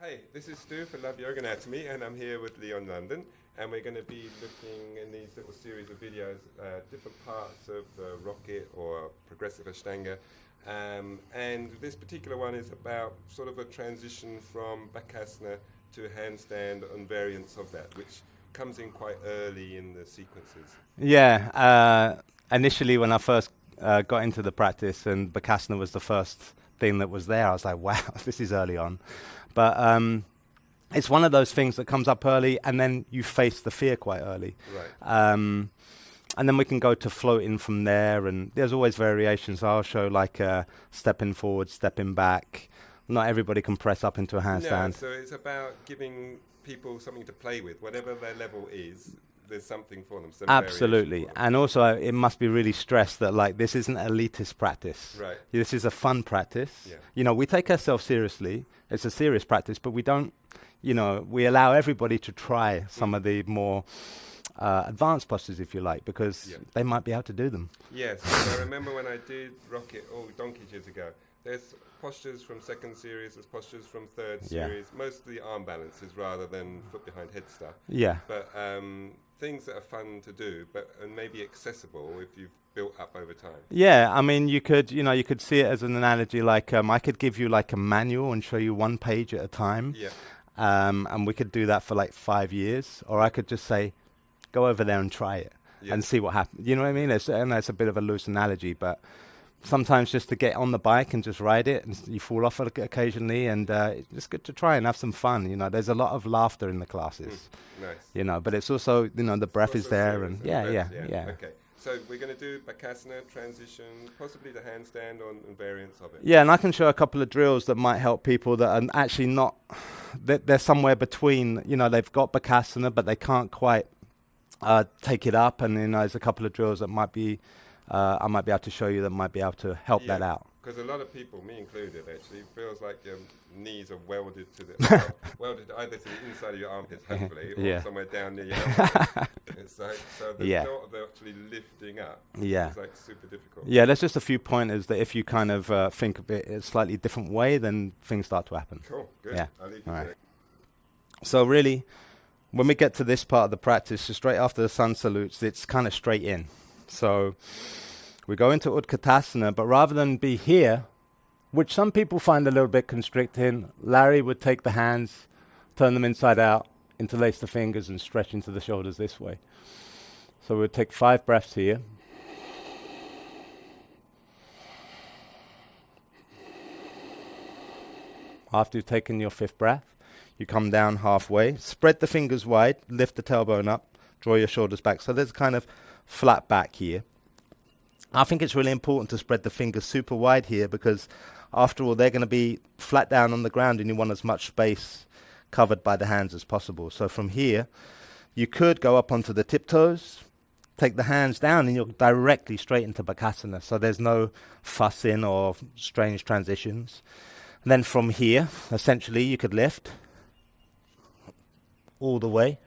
Hey, this is Stu for Love Yoga Anatomy, and I'm here with Leon London, and we're going to be looking in these little series of videos different parts of the rocket or progressive Ashtanga. And this particular one is about sort of a transition from Bakasana to handstand and variants of that, which comes in quite early in the sequences. Yeah, initially when I first got into the practice and Bakasana was the first thing that was there, I was like, wow, this is early on. But it's one of those things that comes up early and then you face the fear quite early. Right. And then we can go to floating from there, and there's always variations. I'll show like stepping forward, stepping back. Not everybody can press up into a handstand. No, so it's about giving people something to play with. Whatever their level is, there's something for them. Some Absolutely. variation for them. And also it must be really stressed that like this isn't elitist practice. Right. This is a fun practice. Yeah. You know, we take ourselves seriously. It's a serious practice, but we don't, you know, we allow everybody to try some of the more advanced postures, if you like, because they might be able to do them. Yes, so I remember when I did Rocket donkeys years ago, there's postures from second series, there's postures from third series, mostly arm balances rather than foot behind head stuff. Yeah. But things that are fun to do, and maybe accessible if you've built up over time. Yeah, I mean, you could see it as an analogy, like I could give you like a manual and show you one page at a time. Yeah. And we could do that for like 5 years, or I could just say, go over there and try it and see what happens. You know what I mean? And that's a bit of a loose analogy, but sometimes just to get on the bike and just ride it, and you fall off occasionally, and it's good to try and have some fun. You know, there's a lot of laughter in the classes. Nice. You know, but it's also, you know, the breath is there, and yeah. Okay. So we're going to do Bakasana, transition, possibly the handstand and variants of it. Yeah, and I can show a couple of drills that might help people that are actually not, they're somewhere between, you know, they've got Bakasana, but they can't quite take it up, and then there's a couple of drills that might be, I might be able to show you that might be able to help that out. Because a lot of people, me included, actually, feels like your knees are welded to the welded either to the inside of your armpits, hopefully, or somewhere down near your elbow. It's like, so the thought of actually lifting up is like super difficult. Yeah, there's just a few pointers that if you kind of think of it a slightly different way, then things start to happen. Cool, good. Yeah. I'll leave you to it. So really, when we get to this part of the practice, so straight after the sun salutes, it's kind of straight in. So we go into Utkatasana, but rather than be here, which some people find a little bit constricting, Larry would take the hands, turn them inside out, interlace the fingers, and stretch into the shoulders this way. So we'll take 5 breaths here. After you've taken your 5th breath, you come down halfway, spread the fingers wide, lift the tailbone up, draw your shoulders back. So there's kind of flat back here. I think it's really important to spread the fingers super wide here, because after all, they're going to be flat down on the ground and you want as much space covered by the hands as possible. So from here, you could go up onto the tiptoes, take the hands down, and you're directly straight into Bakasana. So there's no fussing or strange transitions. And then from here, essentially, you could lift all the way.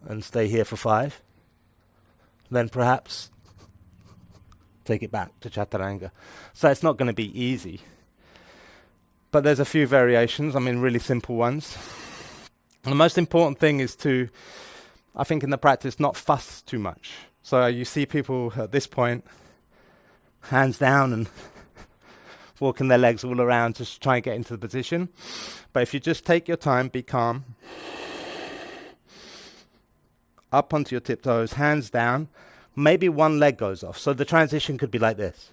And stay here for 5. Then perhaps take it back to Chaturanga. So it's not going to be easy. But there's a few variations, I mean really simple ones. And the most important thing is to, I think in the practice, not fuss too much. So you see people at this point, hands down and walking their legs all around to try and get into the position. But if you just take your time, be calm, up onto your tiptoes, hands down, maybe one leg goes off. So the transition could be like this.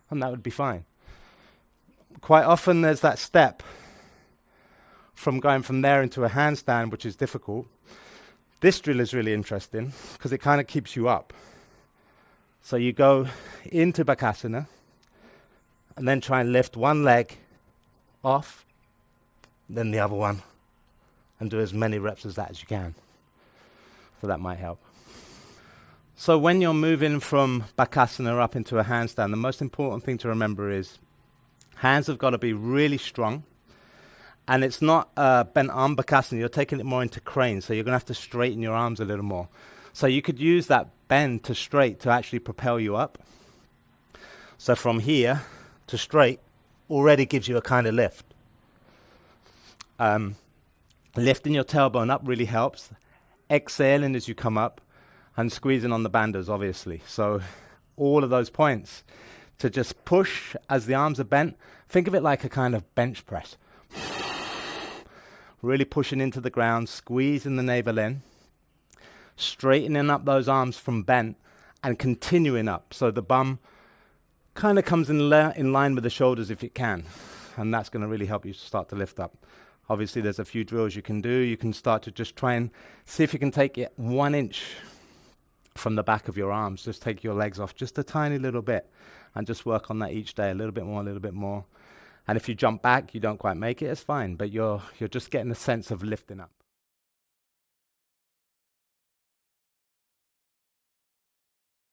And that would be fine. Quite often there's that step from going from there into a handstand, which is difficult. This drill is really interesting because it kind of keeps you up. So you go into Bakasana and then try and lift one leg off, then the other one, and do as many reps as that as you can. So that might help. So when you're moving from Bakasana up into a handstand, the most important thing to remember is hands have got to be really strong. And it's not bent arm Bakasana, you're taking it more into crane, so you're going to have to straighten your arms a little more. So you could use that bend to straight to actually propel you up. So from here to straight already gives you a kind of lift. Lifting your tailbone up really helps. Exhaling as you come up and squeezing on the banders, obviously. So all of those points to just push as the arms are bent. Think of it like a kind of bench press. Really pushing into the ground, squeezing the navel in, straightening up those arms from bent and continuing up. So the bum kind of comes in line with the shoulders if it can. And that's going to really help you start to lift up. Obviously, there's a few drills you can do. You can start to just try and see if you can take it 1 inch from the back of your arms. Just take your legs off just a tiny little bit and just work on that each day, a little bit more, a little bit more. And if you jump back, you don't quite make it, it's fine. But you're just getting a sense of lifting up.